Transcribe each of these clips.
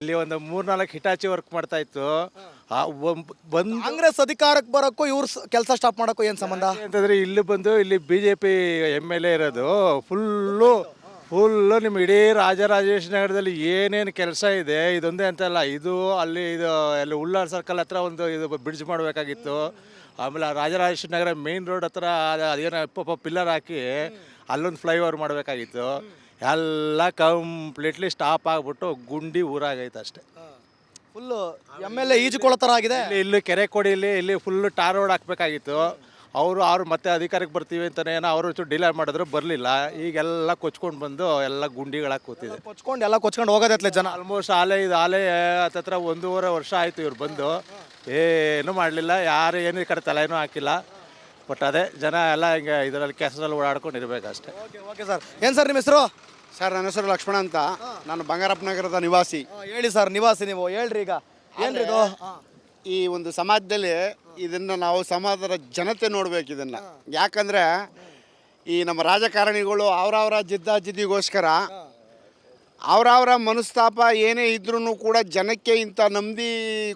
ಇಲ್ಲಿ ಒಂದು 3-4 Hitachi work ಮಾಡ್ತಾ ಇತ್ತು. ಬಂದು ಕಾಂಗ್ರೆಸ್ ಅಧಿಕಾರಕ್ಕೆ ಬರೋಕ್ಕೂ ಇವ್ರು ಕೆಲಸ ಸ್ಟಾಪ್ ಮಾಡೋಕ್ಕೂ ಏನು ಸಂಬಂಧ ಅಂತಂದ್ರೆ ಇಲ್ಲಿ ಬಂದು ಇಲ್ಲಿ BJP MLA ಇರೋದು ಫುಲ್ಲು ನಿಮ್ಮ ಇಡೀ ರಾಜರಾಜೇಶ್ವರಿ ನಗರದಲ್ಲಿ ಏನೇನು ಕೆಲಸ ಇದೆ ಇದೊಂದೇ ಅಂತಲ್ಲ, ಇದು ಅಲ್ಲಿ ಉಳ್ಳಾರ್ ಸರ್ಕಲ್ ಹತ್ರ ಒಂದು ಇದು ಬ್ರಿಡ್ಜ್ ಮಾಡಬೇಕಾಗಿತ್ತು. ಆಮೇಲೆ ರಾಜರಾಜೇಶ್ವರಿ ನಗರ ಮೇನ್ ರೋಡ್ ಹತ್ರ ಅದೇನೋ ಪಿಲ್ಲರ್ ಹಾಕಿ ಅಲ್ಲೊಂದು ಫ್ಲೈಓವರ್ ಮಾಡಬೇಕಾಗಿತ್ತು. ಎಲ್ಲ ಕಂಪ್ಲೀಟ್ಲಿ ಸ್ಟಾಪ್ ಆಗಿಬಿಟ್ಟು ಗುಂಡಿ ಊರಾಗೈತೆ ಅಷ್ಟೇ. ಫುಲ್ಲು MLA ಈಜುಕೊಳ್ಳೋ ಥರ ಆಗಿದೆ. ಇಲ್ಲಿ ಕೆರೆ ಕೊಡಿಲಿ ಇಲ್ಲಿ ಫುಲ್ಲು ಟಾರ್ ರೋಡ್ ಹಾಕ್ಬೇಕಾಗಿತ್ತು. ಅವ್ರು ಮತ್ತೆ ಅಧಿಕಾರಕ್ಕೆ ಬರ್ತೀವಿ ಅಂತಾನೆ ಏನೋ ಅವರು ಡಿಲೇ ಮಾಡಿದ್ರು, ಬರಲಿಲ್ಲ. ಈಗೆಲ್ಲ ಕೊಚ್ಕೊಂಡು ಬಂದು ಎಲ್ಲ ಗುಂಡಿಗಳಾಗಿ ಕೂತಿದೆ. ಕೊಚ್ಕೊಂಡು ಹೋಗೋದೈತ್ಲೆ ಜನ. ಆಲ್ಮೋಸ್ಟ್ ಆಲೆ ಹತ್ತತ್ರ 1.5 ವರ್ಷ ಆಯಿತು ಇವ್ರು ಬಂದು, ಏನೂ ಮಾಡಲಿಲ್ಲ. ಯಾರು ಏನು ಈ ಕಡೆ ತಲೆನೂ ಹಾಕಿಲ್ಲ. ಬಟ್ ಅದೇ ಜನ ಎಲ್ಲ ಹಿಂಗೆ ಇದರಲ್ಲಿ ಕೆಸರಲ್ಲಿ ಓಡಾಡ್ಕೊಂಡು ಇರಬೇಕಷ್ಟೇ. Okay sir. ಏನು ಸರ್ ನಿಮ್ಮ ಹೆಸರು? ಸರ್ ನನ್ನ ಹೆಸರು ಲಕ್ಷ್ಮಣ ಅಂತ, ನಾನು ಬಂಗಾರಪ್ಪ ನಗರದ ನಿವಾಸಿ. ಹೇಳಿ ಸರ್, ನಿವಾಸಿ ನೀವು ಹೇಳ್ರಿ. ಈಗ ಏನ್ರಿ ಇದು? ಈ ಒಂದು ಸಮಾಜದಲ್ಲಿ ಇದನ್ನು ನಾವು ಸಮಾಜದ ಜನತೆ ನೋಡ್ಬೇಕು ಇದನ್ನು. ಯಾಕಂದರೆ ಈ ನಮ್ಮ ರಾಜಕಾರಣಿಗಳು ಅವರವರ ಜಿದ್ದಿಗೋಸ್ಕರ ಅವರವರ ಮನಸ್ತಾಪ ಏನೇ ಇದ್ರೂ ಕೂಡ ಜನಕ್ಕೆ ಇಂಥ ನೆಮ್ಮದಿ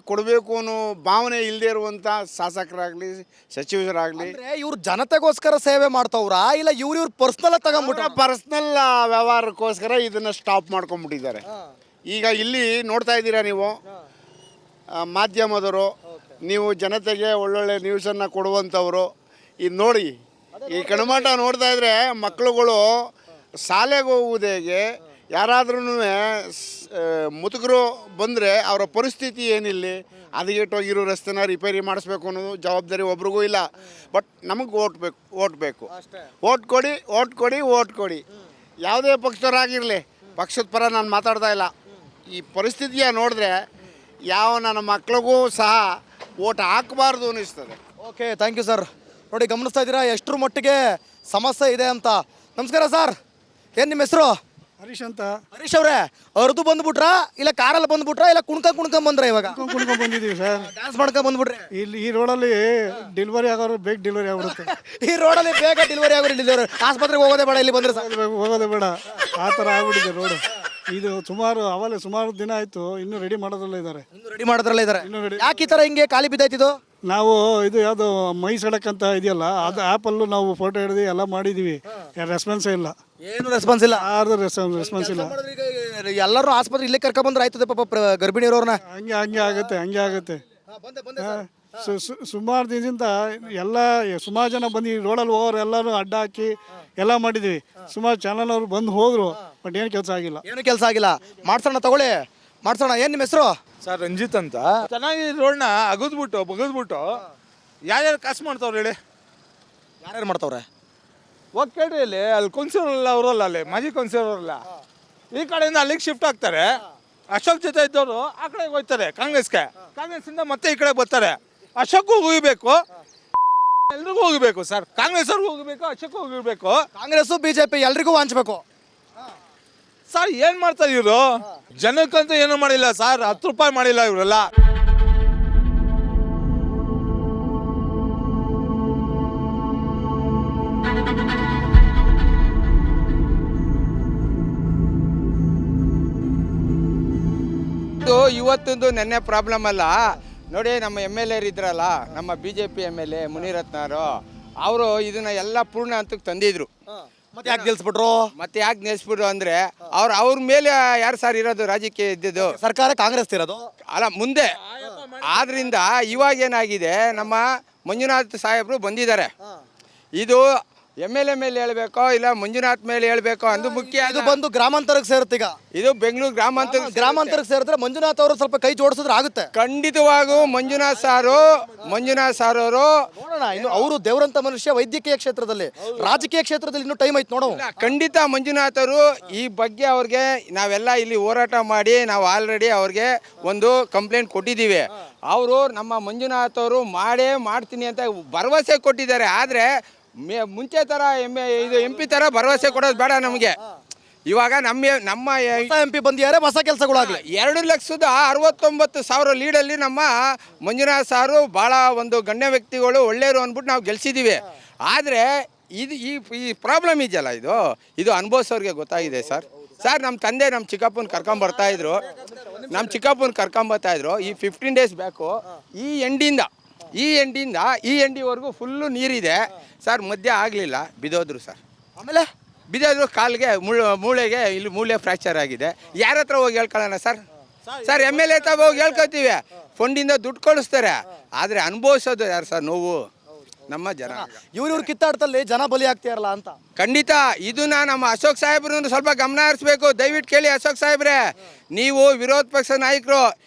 ಕೊಡಬೇಕು ಅನ್ನೋ ಭಾವನೆ ಇಲ್ಲದೆ ಇರುವಂಥ ಶಾಸಕರಾಗಲಿ ಸಚಿವರಾಗಲಿ ಇವ್ರು ಜನತೆಗೋಸ್ಕರ ಸೇವೆ ಮಾಡ್ತಾವ್ರಾ ಇಲ್ಲ ಇವ್ರ ಪರ್ಸ್ನಲ್ ತಗೊಂಡ್ಬಿಟ್ಟ? ಪರ್ಸ್ನಲ್ ವ್ಯವಹಾರಕ್ಕೋಸ್ಕರ ಇದನ್ನು ಸ್ಟಾಪ್ ಮಾಡ್ಕೊಂಡ್ಬಿಟ್ಟಿದ್ದಾರೆ. ಈಗ ಇಲ್ಲಿ ನೋಡ್ತಾ ಇದ್ದೀರಾ ನೀವು ಮಾಧ್ಯಮದವರು, ನೀವು ಜನತೆಗೆ ಒಳ್ಳೊಳ್ಳೆ ನ್ಯೂಸನ್ನು ಕೊಡುವಂಥವರು. ಇದು ನೋಡಿ, ಈ ಕಣ್ಮಠ ನೋಡ್ತಾ ಇದ್ರೆ ಮಕ್ಕಳುಗಳು ಶಾಲೆಗೆ ಹೋಗುವುದೇಗೆ, ಯಾರಾದ್ರೂ ಮುದುಕರು ಬಂದರೆ ಅವರ ಪರಿಸ್ಥಿತಿ ಏನಿಲ್ಲಿ, ಹದಗೆಟ್ಟೋಗಿರೋ ರಸ್ತೆನ ರಿಪೇರಿ ಮಾಡಿಸ್ಬೇಕು ಅನ್ನೋದು ಜವಾಬ್ದಾರಿ ಒಬ್ರಿಗೂ ಇಲ್ಲ. ಬಟ್ ನಮಗೆ ಓಟ್ ಬೇಕು. ಓಟ್ ಕೊಡಿ. ಯಾವುದೇ ಪಕ್ಷದವರಾಗಿರಲಿ, ಪಕ್ಷದ ಪರ ನಾನು ಮಾತಾಡ್ತಾ ಇಲ್ಲ. ಈ ಪರಿಸ್ಥಿತಿಯ ನೋಡಿದ್ರೆ ಯಾವ ನನ್ನ ಮಕ್ಳಿಗೂ ಸಹ ಓಟ್ ಹಾಕಬಾರ್ದು ಅನ್ನಿಸ್ತದೆ. Okay, thank you sir. ನೋಡಿ, ಗಮನಿಸ್ತಾ ಇದ್ದೀರಾ ಎಷ್ಟರ ಮಟ್ಟಿಗೆ ಸಮಸ್ಯೆ ಇದೆ ಅಂತ. ನಮಸ್ಕಾರ ಸರ್, ಏನು ನಿಮ್ಮ ಹೆಸರು? ಹರೀಶ್ ಅಂತ. ಹರೀಶ್ ಅವರೇ, ಅರ್ದು ಬಂದ್ಬಿಟ್ರಾ ಇಲ್ಲ ಕಾರಲ್ಲಿ ಬಂದ್ಬಿಟ್ರಾ ಇಲ್ಲ ಕುಣ್ಕೊಂಡ್ ಬಂದ್ರ? ಇವಾಗ ಕುಣ್ಕೊಂಡ್ ಬಂದಿದ್ದೀವಿ ಸರ್. ಡ್ಯಾನ್ಸ್ ಮಾಡ್ಕೊಂಡ್ ಬಂದ್ಬಿಟ್ರೆ ಇಲ್ಲಿ ಈ ರೋಡಲ್ಲಿ ಡೆಲಿವರಿ ಆಗೋರು ಬೇಗ ಡೆಲಿವರಿ ಆಗ್ಬಿಡುತ್ತೆ. ಈ ರೋಡಲ್ಲಿ ಬೇಗ ಡೆಲಿವರಿ ಆಸ್ಪತ್ರೆಗೆ ಹೋಗೋದೇ ಬೇಡ, ಇಲ್ಲಿ ಬಂದ್ರೆ ಹೋಗೋದೇ ಬೇಡ, ಆ ಥರ ಆಗ್ಬಿಟ್ಟಿದೆ ರೋಡು. ಇದು ಸುಮಾರು ದಿನ ಆಯ್ತು, ಇನ್ನೂ ರೆಡಿ ಮಾಡೋದ್ರಲ್ಲೇ ಇದ್ದಾರೆ. ಯಾಕೆ ಈ ತರ ಹಿಂಗೆ ಖಾಲಿ ಬಿದ್ದಾಯ್ತಿದು? ನಾವು ಇದು ಯಾವುದು ಮೈ ಸಡಕ್ ಅಂತ ಇದೆಯಲ್ಲ, ಅದು ಆ್ಯಪಲ್ಲೂ ನಾವು ಫೋಟೋ ಹಿಡಿದು ಎಲ್ಲ ಮಾಡಿದ್ದೀವಿ. ರೆಸ್ಪಾನ್ಸೇ ಇಲ್ಲ, ಏನು ರೆಸ್ಪಾನ್ಸ್ ಇಲ್ಲ. ಯಾರ್ದು ರೆಸ್ಪಾನ್ಸ್ ಇಲ್ಲ. ಎಲ್ಲರೂ ಆಸ್ಪತ್ರೆ ಇಲ್ಲೇ ಕರ್ಕೊಂಡ್ಬಂದ್ರೆ ಆಯ್ತದೆ ಪಾಪ ಗರ್ಭಿಣಿ ಇರೋರ್ನ. ಹಂಗೆ ಆಗುತ್ತೆ. ಸುಮಾರು ದಿನದಿಂದ ಸುಮಾರು ಜನ ಬಂದು ಈ ರೋಡಲ್ಲಿ ಹೋಗೋರು ಎಲ್ಲರೂ ಅಡ್ಡ ಹಾಕಿ ಎಲ್ಲ ಮಾಡಿದ್ವಿ. ಸುಮಾರು ಚಾನಲ್ ಅವರು ಬಂದು ಹೋದ್ರು, ಬಟ್ ಏನು ಕೆಲಸ ಆಗಿಲ್ಲ. ಮಾಡ್ಸೋಣ. ಏನು ನಿಮ್ಮ ಹೆಸರು? ಸರ್ ರಂಜಿತ್ ಅಂತ. ಚೆನ್ನಾಗಿ ರೋಡ್ನ ಬಗದ್ಬಿಟ್ಟು ಯಾರ್ಯಾರು ಕಾಸು ಮಾಡ್ತಾವ್ರೆ ಹೇಳಿ? ಯಾರ್ಯಾರು ಮಾಡ್ತಾವ್ರೆ? ಹೋಗಿ ಕೇಳ್ರಿ. ಅಲ್ಲಿ ಕೌನ್ಸಿಲರ್ ಅವರಲ್ಲ, ಅಲ್ಲಿ ಮಾಜಿ ಕೌನ್ಸಿಲರ್ ಅವರಲ್ಲ, ಈ ಕಡೆಯಿಂದ ಅಲ್ಲಿಗೆ ಶಿಫ್ಟ್ ಆಗ್ತಾರೆ. ಅಶೋಕ್ ಜೊತೆ ಇದ್ದವರು ಆ ಕಡೆಗೆ ಹೋಗ್ತಾರೆ ಕಾಂಗ್ರೆಸ್ಸಿಂದ ಮತ್ತೆ ಈ ಕಡೆ ಬರ್ತಾರೆ. ಅಶೋಕ್ಗೂ ಹೋಗಬೇಕು, ಎಲ್ರಿಗೂ ಹೋಗಬೇಕು ಸರ್. ಕಾಂಗ್ರೆಸ್ ಅವ್ರಿಗೂ ಹೋಗಬೇಕು, ಅಶೋಕ್ ಹೋಗಬೇಕು. ಕಾಂಗ್ರೆಸ್ BJP ಎಲ್ರಿಗೂ ಹಂಚ್ಬೇಕು ಸರ್. ಏನು ಮಾಡ್ತಾರೆ ಇವರು? ಜನಕ್ಕಂತೂ ಏನೂ ಮಾಡಿಲ್ಲ ಸರ್, 10 ರೂಪಾಯಿ ಮಾಡಿಲ್ಲ ಇವರೆಲ್ಲ. ಇವತ್ತೊಂದು ನೆನ್ನೆ ಪ್ರಾಬ್ಲಮ್ ಅಲ್ಲ ನೋಡಿ. ನಮ್ಮ MLA ಇದ್ರಲ್ಲ, ನಮ್ಮ BJP MLA ಮುನಿರತ್ನವರು, ಅವರು ಇದನ್ನ ಎಲ್ಲ ಪೂರ್ಣ ಹಂತಕ್ಕೆ ತಂದಿದ್ರು. ಮತ್ತೆ ಯಾಕೆ ನಿಲ್ಲಿಸ್ಬಿಟ್ರು ಅಂದ್ರೆ ಅವ್ರ ಮೇಲೆ ಯಾರು ಸರ್ ಇರೋದು? ರಾಜಕೀಯ ಇದ್ದಿದ್ದು ಸರ್ಕಾರ ಕಾಂಗ್ರೆಸ್ ಇರೋದು ಅಲ್ಲ ಮುಂದೆ. ಆದ್ರಿಂದ ಇವಾಗ ಏನಾಗಿದೆ, ನಮ್ಮ ಮಂಜುನಾಥ್ ಸಾಹೇಬರು ಬಂದಿದ್ದಾರೆ. ಇದು MLA ಮೇಲೆ ಹೇಳ್ಬೇಕೋ ಇಲ್ಲ ಮಂಜುನಾಥ್ ಮೇಲೆ ಹೇಳ್ಬೇಕೋ ಅಂದು ಮುಖ್ಯ. ಇದು ಬಂದು ಗ್ರಾಮಾಂತರಕ್ಕೆ ಸೇರುತ್ತೆ. ಈಗ ಇದು ಬೆಂಗಳೂರು ಗ್ರಾಮಾಂತರಕ್ಕೆ ಸೇರಿದ್ರೆ ಮಂಜುನಾಥ್ ಅವರು ಸ್ವಲ್ಪ ಕೈ ಜೋಡಿಸಿದ್ರೆ ಆಗುತ್ತೆ. ಖಂಡಿತವಾಗೂ ಮಂಜುನಾಥ್ ಸಾರ್ ಅವರು ನೋಡೋಣ. ಇನ್ನು ಅವರು ದೇವರಂತ ಮನುಷ್ಯ ವೈದ್ಯಕೀಯ ಕ್ಷೇತ್ರದಲ್ಲಿ, ರಾಜಕೀಯ ಕ್ಷೇತ್ರದಲ್ಲಿ ಇನ್ನೂ ಟೈಮ್ ಐತೆ ನೋಡೋಣ. ಖಂಡಿತ ಮಂಜುನಾಥ್ ಅವರು ಈ ಬಗ್ಗೆ ಅವ್ರಿಗೆ ನಾವೆಲ್ಲ ಇಲ್ಲಿ ಹೋರಾಟ ಮಾಡಿ ನಾವು ಆಲ್ರೆಡಿ ಅವ್ರಿಗೆ ಒಂದು ಕಂಪ್ಲೇಂಟ್ ಕೊಟ್ಟಿದ್ದೀವಿ. ಅವರು ನಮ್ಮ ಮಂಜುನಾಥ್ ಅವರು ಮಾಡ್ತೀನಿ ಅಂತ ಭರವಸೆ ಕೊಟ್ಟಿದ್ದಾರೆ. ಆದರೆ ಮುಂಚೆ ಥರ ಇದು MP ಥರ ಭರವಸೆ ಕೊಡೋದು ಬೇಡ ನಮಗೆ. ಇವಾಗ ನಮ್ಮ MP ಬಂದಿದ್ದಾರೆ, ಹೊಸ ಕೆಲಸಗಳಾಗಲಿ. 2,69,000 ಲೀಡಲ್ಲಿ ನಮ್ಮ ಮಂಜುನಾಥ್ ಸಾರು ಭಾಳ ಒಂದು ಗಣ್ಯ ವ್ಯಕ್ತಿಗಳು ಒಳ್ಳೆಯರು ಅಂದ್ಬಿಟ್ಟು ನಾವು ಗೆಲ್ಸಿದ್ದೀವಿ. ಆದರೆ ಈ ಪ್ರಾಬ್ಲಮ್ ಇದೆಯಲ್ಲ, ಇದು ಅನುಭವಿಸೋರಿಗೆ ಗೊತ್ತಾಗಿದೆ ಸರ್. ನಮ್ಮ ತಂದೆ ನಮ್ಮ ಚಿಕ್ಕಪ್ಪನ ಕರ್ಕೊಂಬರ್ತಾಯಿದ್ರು. ನಮ್ಮ ಚಿಕ್ಕಪ್ಪನ ಕರ್ಕೊಂಬತ್ತಾ ಇದ್ರು ಈ 15 ಡೇಸ್ ಬ್ಯಾಕು ಈ ಎಂಡಿವರೆಗೂ ಫುಲ್ಲು ನೀರಿದೆ ಸರ್. ಮಧ್ಯ ಆಗಲಿಲ್ಲ, ಬಿದ್ದೋದ್ರು ಸರ್. ಆಮೇಲೆ ಬಿದ್ದೋದ್ರು, ಕಾಲಿಗೆ ಮೂಳೆಗೆ ಇಲ್ಲಿ ಮೂಳೆ ಫ್ರ್ಯಾಕ್ಚರ್ ಆಗಿದೆ. ಯಾರ ಹತ್ರ ಹೋಗಿ ಹೇಳ್ಕೊಳ್ಳೋಣ ಸರ್? MLA ಹತ್ರ ಹೋಗಿ ಹೇಳ್ಕೊತೀವಿ, ಫಂಡಿಂದ ದುಡ್ಡು ಕಳಿಸ್ತಾರೆ. ಆದರೆ ಅನುಭವಿಸೋದು ಯಾರು ಸರ್? ನೋವು ನಮ್ಮ ಜನ. ಇವ್ರ ಕಿತ್ತಾಟದಲ್ಲಿ ಜನ ಬಲಿ ಆಗ್ತಿರಲ್ಲ ಅಂತ. ಖಂಡಿತ ಇದನ್ನ ನಮ್ಮ ಅಶೋಕ್ ಸಾಹೇಬ್ರು ಸ್ವಲ್ಪ ಗಮನ ಹರಿಸ್ಬೇಕು. ದಯವಿಟ್ಟು ಕೇಳಿ ಅಶೋಕ್ ಸಾಹೇಬ್ರೆ, ನೀವು ವಿರೋಧ ಪಕ್ಷ ನಾಯಕರು,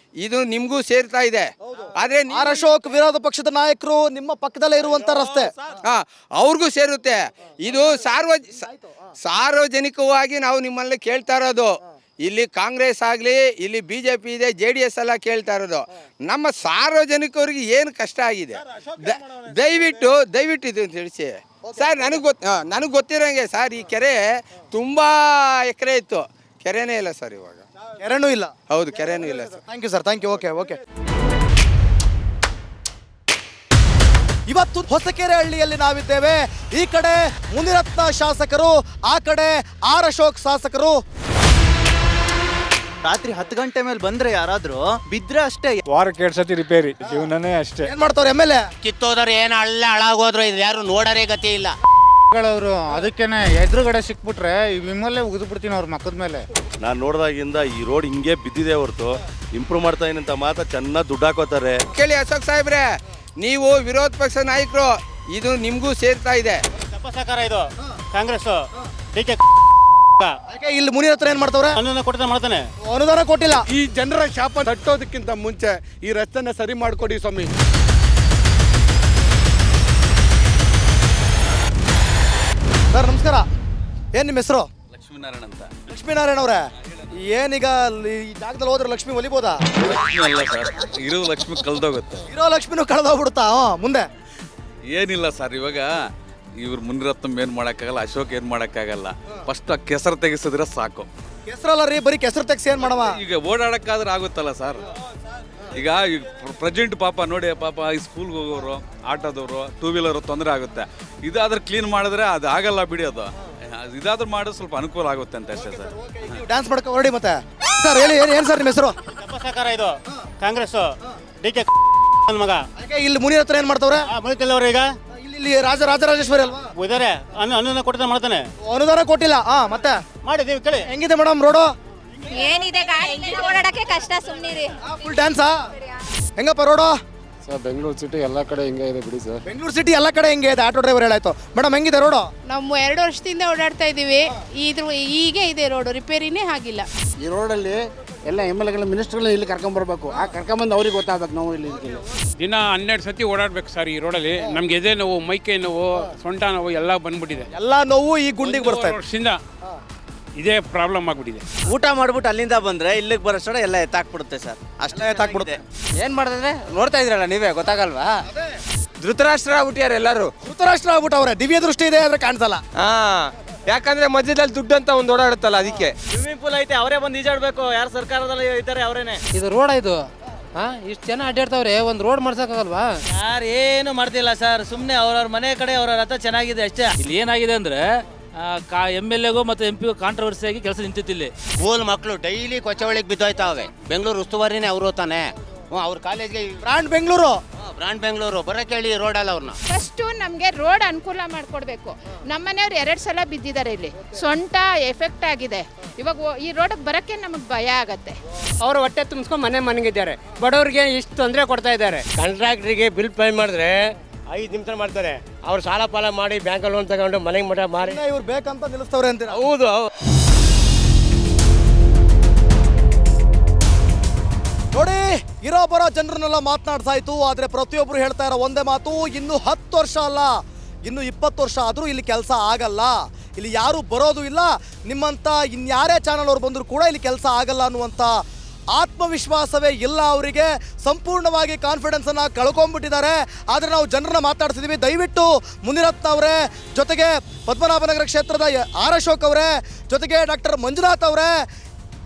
ಇದು ನಿಮಗೂ ಸೇರ್ತಾ ಇದೆ. ಆದರೆ ಆರ್ ಅಶೋಕ್ ವಿರೋಧ ಪಕ್ಷದ ನಾಯಕರು ನಿಮ್ಮ ಪಕ್ಕದಲ್ಲೇ ಇರುವಂತ ರಸ್ತೆ ಅವ್ರಿಗೂ ಸೇರುತ್ತೆ. ಇದು ಸಾರ್ವಜನಿಕವಾಗಿ ನಾವು ನಿಮ್ಮಲ್ಲಿ ಕೇಳ್ತಾ ಇರೋದು. ಇಲ್ಲಿ ಕಾಂಗ್ರೆಸ್ ಆಗಲಿ, ಇಲ್ಲಿ BJP ಇದೆ, JDS ಎಲ್ಲ ಕೇಳ್ತಾ ಇರೋದು. ನಮ್ಮ ಸಾರ್ವಜನಿಕರಿಗೆ ಏನು ಕಷ್ಟ ಆಗಿದೆ ದಯವಿಟ್ಟು ಇದು ತಿಳಿಸಿ ಸರ್. ನನಗೆ ಗೊತ್ತಿರೋಂಗೆ ಸರ್, ಈ ಕೆರೆ ತುಂಬ ಎಕರೆ ಇತ್ತು, ಕೆರೆನೇ ಇಲ್ಲ ಸರ್ ಇವಾಗ. ಕೆರೆನೂ ಇಲ್ಲ? ಹೌದು, ಕೆರೆನೂ ಇಲ್ಲ sir. Thank you sir, thank you. Okay. ಇವತ್ತು ಹೊಸಕೆರೆ ಹಳ್ಳಿಯಲ್ಲಿ ನಾವಿದ್ದೇವೆ. ಈ ಕಡೆ ಮುನಿರತ್ನ ಶಾಸಕರು, ಆ ಕಡೆ ಆರ್ ಅಶೋಕ್ ಶಾಸಕರು. ರಾತ್ರಿ 10 ಗಂಟೆ ಮೇಲೆ ಬಂದ್ರೆ ಯಾರಾದ್ರೂ ಬಿದ್ರೆ ಅಷ್ಟೇ. ವಾರಕ್ಕೆ 2 ಸತಿ ರಿಪೇರಿ, ಜೀವನನೇ ಅಷ್ಟೇ. ಏನ್ ಮಾಡ್ತಾವ್ರೆ MLA? ಕಿತ್ತೋದ್ರೆ ಏನು ಹಾಳಾಗೋದ್ರು ಇದು ಯಾರು ನೋಡರೇ ಗತಿ ಇಲ್ಲ. ಅವರು ಅದಕ್ಕೇನೆ ಎದುರುಗಡೆ ಸಿಕ್ಬಿಟ್ರೆ ವಿಮಲ್ಲೇ ಉಗಿದು ಬಿಡ್ತೀನಿ ಅವ್ರ ಮಕ್ಕದ ಮೇಲೆ. ನಾನು ನೋಡಿದಾಗಿಂದ ಈ ರೋಡ್ ಹಿಂಗೆ ಬಿದ್ದಿದೆ ಹೊರತು ಇಂಪ್ರೂವ್ ಮಾಡ್ತಾ ಇದೀನಿ ಅಂತ ಮಾತ್ರ ಚೆನ್ನಾಗಿ ದುಡ್ಡು ಹಾಕೋತಾರೆ. ಕೇಳಿ ಅಶೋಕ್ ಸಾಹೇಬ್ರೆ, ನೀವು ವಿರೋಧ ಪಕ್ಷ ನಾಯಕರು, ಇದು ನಿಮಗೂ ಸೇರ್ತಾ ಇದೆ. ತಪ್ಪಸಕಾರ ಇದು ಕಾಂಗ್ರೆಸ್ ಇಲ್ಲಿ ಮುನಿರತ್ನ ಏನ್ ಮಾಡ್ತಾವ್ರೆ? ಮಾಡ್ತಾನೆ, ಅನುದಾನ ಕೊಟ್ಟಿಲ್ಲ. ಈ ಜನರ ಶಾಪ ತಟ್ಟೋದಕ್ಕಿಂತ ಮುಂಚೆ ಈ ರಸ್ತೆನ ಸರಿ ಮಾಡ್ಕೊಡಿ ಸ್ವಾಮಿ. ಸರ್ ನಮಸ್ಕಾರ, ಏನ್ ನಿಮ್ಮ ಹೆಸರು? ಲಕ್ಷ್ಮೀನಾರಾಯಣ ಅಂತ. ಲಕ್ಷ್ಮೀನಾರಾಯಣ ಅವರೇ, ಏನೀಗ ಈ ಜಾಗದಲ್ಲಿ ಹೋದ್ರೆ ಲಕ್ಷ್ಮಿ ಒಲಿಬೋದಾ? ಅಲ್ಲ ಸರ್, ಇರೋ ಲಕ್ಷ್ಮಿ ಕಳ್ದೋಗುತ್ತೆ. ಇರೋ ಲಕ್ಷ್ಮಿನೂ ಕಳೆದೋಗ್ಬಿಡುತ್ತಾ? ಮುಂದೆ ಏನಿಲ್ಲ ಸರ್, ಇವಾಗ ಇವ್ರು ಮುನಿರತ್ನ ಏನು ಮಾಡೋಕ್ಕಾಗಲ್ಲ, ಅಶೋಕ್ ಏನು ಮಾಡೋಕ್ಕಾಗಲ್ಲ. ಫಸ್ಟ್ ಆ ಕೆಸರು ತೆಗೆಸಿದ್ರೆ ಸಾಕು. ಕೆಸರಲ್ಲ ರೀ, ಬರೀ ಕೆಸರು ತೆಗ್ಸಿ ಏನ್ ಮಾಡವ? ಈಗ ಓಡಾಡಕ್ಕಾದ್ರೆ ಆಗುತ್ತಲ್ಲ ಸರ್. ಈಗ ಪ್ರೆಸೆಂಟ್ ಪಾಪ ನೋಡಿ, ಪಾಪ ಈ ಸ್ಕೂಲ್ಗೆ ಹೋಗೋರು, ಆಟೋದವರು, 2 ವೀಲರು ತೊಂದರೆ ಆಗುತ್ತೆ. ಇದಾದ್ರೆ ಕ್ಲೀನ್ ಮಾಡಿದ್ರೆ ಅದು ಆಗಲ್ಲ ಬಿಡಿ. ಅದು ಇದಾದ್ರೂ ಮಾಡೋದು ಸ್ವಲ್ಪ ಅನುಕೂಲ ಆಗುತ್ತೆ ಅಂತ ಅಷ್ಟೇ ಸರ್. ಡ್ಯಾನ್ಸ್ ಮಾಡ್ಕೊ ಹೊರಡಿ. ಮತ್ತೆ ಸರ್ ಹೇಳಿ, ಏನ್ ಸರ್ ನಿಮ್ಮ ಹೆಸರು? ತಪ್ಪಸಕಾರ ಇದು ಕಾಂಗ್ರೆಸ್ DK ಮಗ. ಇಲ್ಲಿ ಮುನಿರತ್ನ ಏನ್ ಮಾಡ್ತಾವ್ರೆ? ಮುಗಿತಿಲ್ಲವ್ರು ಈಗ ಇಲ್ಲಿ ರಾಜರಾಜೇಶ್ವರಿ ಅಲ್ವಾ ಇದಾರೆ, ಅನುದಾನ ಕೊಡ್ತಾನೆ ಮಾಡ್ತಾನೆ. ಅನುದಾನ ಕೊಟ್ಟಿಲ್ಲ. ಮತ್ತೆ ಮಾಡಿದೀವಿ ಕೇಳಿ. ಹೆಂಗಿದೆ ಮೇಡಮ್ ರೋಡು? ಏನಿದೆ ಓಡಾಡಕ್ಕೆ ಕಷ್ಟ, ಸುಮ್ಮನಿರಿ. ಫುಲ್ ಡ್ಯಾನ್ಸಾ? ಹೆಂಗಪ್ಪ ರೋಡು? ಸರ್ ಬೆಂಗಳೂರು ಸಿಟಿ ಎಲ್ಲ ಕಡೆ ಹಿಂಗೆ ಇದೆ ಬಿಡಿ ಸರ್. ಬೆಂಗಳೂರು ಸಿಟಿ ಎಲ್ಲ ಕಡೆ ಹೆಂಗೆ ಇದೆ? ಆಟೋ ಡ್ರೈವರ್ ಹೇಳಾಯ್ತು. ಮೇಡಮ್ ಹೆಂಗಿದೆ ರೋಡು? ನಾವು 2 ವರ್ಷದಿಂದ ಓಡಾಡ್ತಾ ಇದೀವಿ. ಹೀಗೆ ಇದೆ ರೋಡು, ರಿಪೇರಿನೇ ಆಗಿಲ್ಲ. ಈ ರೋಡಲ್ಲಿ ಎಲ್ಲ MLA ಮಿನಿಸ್ಟರ್ಗಳನ್ನ ಇಲ್ಲಿ ಕರ್ಕೊಂಬರ್ಬೇಕು. ಆ ಕರ್ಕೊಂಬಂದು ಅವ್ರಿಗೆ ಗೊತ್ತಾಗಬೇಕು. ನಾವು ಇಲ್ಲಿ ದಿನ 12 ಸತಿ ಓಡಾಡ್ಬೇಕು ಸರ್ ಈ ರೋಡಲ್ಲಿ. ನಮ್ಗೆ ಎದೆ ನೋವು, ಮೈಕೈ ನೋವು, ಸೊಂಟ ನೋವು ಎಲ್ಲ ಬಂದ್ಬಿಟ್ಟಿದೆ. ಎಲ್ಲ ನೋವು ಈ ಗುಂಡಿಗೆ ಬರ್ತಾ ಇದೆ. ವರ್ಷದಿಂದ ಇದೇ ಪ್ರಾಬ್ಲಮ್ ಆಗ್ಬಿಟ್ಟಿದೆ. ಊಟ ಮಾಡ್ಬಿಟ್ಟು ಅಲ್ಲಿಂದ ಬಂದ್ರೆ ಇಲ್ಲಿಗೆ ಬರೋಷ್ಟರ ಎಲ್ಲ ಎತ್ತಾಕ್ಬಿಡುತ್ತೆ ಸರ್. ಅಷ್ಟೇ ಎತ್ತಾಕ್ಬಿಡುತ್ತೆ. ಏನು ಮಾಡಿದ್ರೆ ನೋಡ್ತಾ ಇದ್ರಲ್ಲ ನೀವೇ, ಗೊತ್ತಾಗಲ್ವಾ? ಧೃತರಾಷ್ಟ್ರ ಆಗ್ಬಿಟ್ಟಾರೆ ಎಲ್ಲರೂ. ಧೃತರಾಷ್ಟ್ರ ಆಗ್ಬಿಟ್ಟವ್ರೆ. ದಿವ್ಯ ದೃಷ್ಟಿ ಇದೆ ಆದ್ರೆ ಕಾಣಿಸಲ್ಲ. ಯಾಕಂದ್ರೆ ಮಧ್ಯದಲ್ಲಿ ದುಡ್ಡು ಅಂತ ಒಂದು ಓಡಾಡುತ್ತಲ್ಲ, ಅದಕ್ಕೆ. ಸ್ವಿಮ್ಮಿಂಗ್ ಪೂಲ್ ಐತೆ, ಅವರೇ ಬಂದು ಈಜಾಡ್ಬೇಕು. ಯಾರು ಸರ್ಕಾರದಲ್ಲಿ ಇದ್ದಾರೆ ಅವರೇನೆ. ಇದು ರೋಡ್ ಇದು. ಇಷ್ಟು ಜನ ಅಡ್ಡಾಡ್ತಾವ್ರೆ, ಒಂದು ರೋಡ್ ಮಾಡ್ಸಕ್ಕಾಗಲ್ವಾ? ಯಾರು ಏನು ಮಾಡ್ತಿಲ್ಲ ಸರ್, ಸುಮ್ಮನೆ ಅವ್ರವ್ರ ಮನೆ ಕಡೆ ಅವ್ರವ್ರ ಹತ್ರ ಚೆನ್ನಾಗಿದೆ ಅಷ್ಟೇ. ಇಲ್ಲಿ ಏನಾಗಿದೆ ಅಂದ್ರೆ MLAಗೂ ಮತ್ತು MP ಕಾಂಟ್ರವರ್ಸಿಯಾಗಿ ಕೆಲಸ ನಿಂತಿತ್ತು. ಇಲ್ಲಿ ಸ್ಕೂಲ್ ಮಕ್ಕಳು ಡೈಲಿ ಕೊಚ್ಚವಳಿಗೆ ಬಿದ್ದೋಯ್ತಾವೆ. ಬೆಂಗಳೂರು ಉಸ್ತುವಾರಿನೇ ಅವರು ತಾನೆ. ಅವ್ರ ಕಾಲೇಜ್ಗೆ ಬ್ರಾಂಡ್ ಬೆಂಗಳೂರು, ಬ್ರಾಂಡ್ ಬೆಂಗಳೂರು ಬರೋಕೆ ಹೇಳಿ ರೋಡಲ್ಲ ಅವ್ರನ್ನ. ಫಸ್ಟು ನಮಗೆ ರೋಡ್ ಅನುಕೂಲ ಮಾಡಿಕೊಡ್ಬೇಕು. ನಮ್ಮನೆಯವ್ರು 2 ಸಲ ಬಿದ್ದಿದ್ದಾರೆ, ಇಲ್ಲಿ ಸೊಂಟ ಎಫೆಕ್ಟ್ ಆಗಿದೆ. ಇವಾಗ ಈ ರೋಡಿಗೆ ಬರೋಕ್ಕೆ ನಮಗೆ ಭಯ ಆಗತ್ತೆ. ಅವರು ಹೊಟ್ಟೆ ತುಂಬಿಸ್ಕೊಂಡು ಮನೆಗಿದ್ದಾರೆ. ಬಡವರಿಗೆ ಇಷ್ಟು ತೊಂದರೆ ಕೊಡ್ತಾ ಇದ್ದಾರೆ. ಕಾಂಟ್ರಾಕ್ಟ್ರಿಗೆ ಬಿಲ್ ಪೇ ಮಾಡಿದ್ರೆ 5 ನಿಮಿಷ ಮಾಡ್ತಾರೆ. ಅವ್ರು ಸಾಲ ಪಾಲ ಮಾಡಿ ಬ್ಯಾಂಕಲ್ಲಿ ಲೋನ್ ತಗೊಂಡು ಮನೆಗೆ ಮಠ ಮಾರಿ ಇವ್ರು ಬೇಕಂತ ನಿಲ್ಲಿಸ್ತವ್ರೆ ಅಂತೀರ? ಹೌದು. ನೋಡಿ, ಇರೋ ಬರೋ ಜನರನ್ನೆಲ್ಲ ಮಾತನಾಡ್ಸಾಯ್ತು. ಆದ್ರೆ ಪ್ರತಿಯೊಬ್ರು ಹೇಳ್ತಾ ಇರೋ ಒಂದೇ ಮಾತು, ಇನ್ನು 10 ವರ್ಷ ಅಲ್ಲ, ಇನ್ನು 20 ವರ್ಷ ಆದ್ರೂ ಇಲ್ಲಿ ಕೆಲಸ ಆಗಲ್ಲ. ಇಲ್ಲಿ ಯಾರು ಬರೋದು ಇಲ್ಲ. ನಿಮ್ಮಂತ ಇನ್ಯಾರೇ ಚಾನಲ್ ಅವ್ರು ಬಂದ್ರು ಕೂಡ ಇಲ್ಲಿ ಕೆಲಸ ಆಗಲ್ಲ ಅನ್ನುವಂಥ ಆತ್ಮವಿಶ್ವಾಸವೇ ಇಲ್ಲ ಅವರಿಗೆ. ಸಂಪೂರ್ಣವಾಗಿ ಕಾನ್ಫಿಡೆನ್ಸನ್ನು ಕಳ್ಕೊಂಡ್ಬಿಟ್ಟಿದ್ದಾರೆ. ಆದರೆ ನಾವು ಜನರನ್ನ ಮಾತಾಡ್ತಿದ್ದೀವಿ. ದಯವಿಟ್ಟು ಮುನಿರತ್ನ ಅವರೇ, ಜೊತೆಗೆ ಪದ್ಮನಾಭನಗರ ಕ್ಷೇತ್ರದ ಆರ್ ಅಶೋಕ್ ಅವರೇ, ಜೊತೆಗೆ ಡಾಕ್ಟರ್ ಮಂಜುನಾಥ್ ಅವರೇ,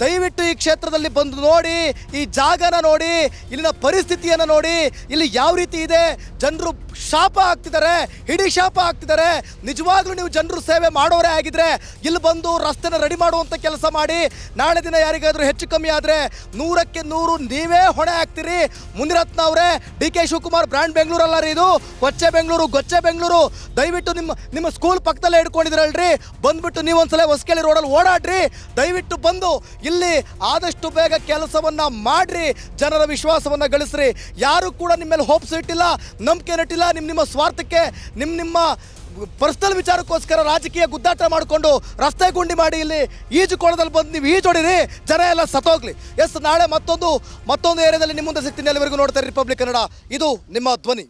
ದಯವಿಟ್ಟು ಈ ಕ್ಷೇತ್ರದಲ್ಲಿ ಬಂದು ನೋಡಿ, ಈ ಜಾಗನ ನೋಡಿ, ಇಲ್ಲಿನ ಪರಿಸ್ಥಿತಿಯನ್ನು ನೋಡಿ, ಇಲ್ಲಿ ಯಾವ ರೀತಿ ಇದೆ. ಜನರು ಶಾಪ ಆಗ್ತಿದ್ದಾರೆ, ಇಡೀ ಶಾಪ ಆಗ್ತಿದ್ದಾರೆ. ನಿಜವಾಗ್ಲೂ ನೀವು ಜನರು ಸೇವೆ ಮಾಡೋರೇ ಆಗಿದ್ರೆ ಇಲ್ಲಿ ಬಂದು ರಸ್ತೆನ ರೆಡಿ ಮಾಡುವಂಥ ಕೆಲಸ ಮಾಡಿ. ನಾಳೆ ದಿನ ಯಾರಿಗಾದ್ರೂ ಹೆಚ್ಚು ಕಮ್ಮಿ ಆದರೆ 100ಕ್ಕೆ 100 ನೀವೇ ಹೊಣೆ ಹಾಕ್ತೀರಿ. ಮುನಿರತ್ನ ಅವರೇ, DK ಶಿವಕುಮಾರ್ ಬ್ರ್ಯಾಂಡ್ ಬೆಂಗಳೂರಲ್ಲ ರೀ ಇದು, ಕೊಚ್ಚೆ ಬೆಂಗಳೂರು, ಗೊಚ್ಚೆ ಬೆಂಗಳೂರು. ದಯವಿಟ್ಟು ನಿಮ್ಮ ಸ್ಕೂಲ್ ಪಕ್ಕದಲ್ಲೇ ಇಟ್ಕೊಂಡಿದ್ದೀರಲ್ರಿ, ಬಂದ್ಬಿಟ್ಟು ನೀವೊಂದ್ಸಲ ಹೊಸಕೆರೆ ರೋಡಲ್ಲಿ ಓಡಾಡ್ರಿ. ದಯವಿಟ್ಟು ಬಂದು ಇಲ್ಲಿ ಆದಷ್ಟು ಬೇಗ ಕೆಲಸವನ್ನ ಮಾಡ್ರಿ, ಜನರ ವಿಶ್ವಾಸವನ್ನ ಗಳಿಸ್ರಿ. ಯಾರು ಕೂಡ ನಿಮ್ಮ ಮೇಲೆ ಹೋಪ್ಸ್ ಇಟ್ಟಿಲ್ಲ, ನಂಬಿಕೆ ನೆಟ್ಟಿಲ್ಲ. ನಿಮ್ಮ ಸ್ವಾರ್ಥಕ್ಕೆ, ನಿಮ್ಮ ಪರ್ಸನಲ್ ವಿಚಾರಕ್ಕೋಸ್ಕರ ರಾಜಕೀಯ ಗುದ್ದಾಟ ಮಾಡಿಕೊಂಡು ರಸ್ತೆ ಗುಂಡಿ ಮಾಡಿ ಇಲ್ಲಿ ಈಜುಕೊಳದಲ್ಲಿ ಬಂದು ನೀವು ಈಜೊಡಿರಿ, ಜನ ಎಲ್ಲ ಸತ್ತೋಗ್ಲಿ. ನಾಳೆ ಮತ್ತೊಂದು ಏರಿಯಾದಲ್ಲಿ ನಿಮ್ಮ ಮುಂದೆ ಸಿಗ್ತೀನಿ. ಅಲ್ಲಿವರೆಗೂ ನೋಡ್ತಾರೆ ರಿಪಬ್ಲಿಕ್ ಕನ್ನಡ. ಇದು ನಿಮ್ಮ ಧ್ವನಿ.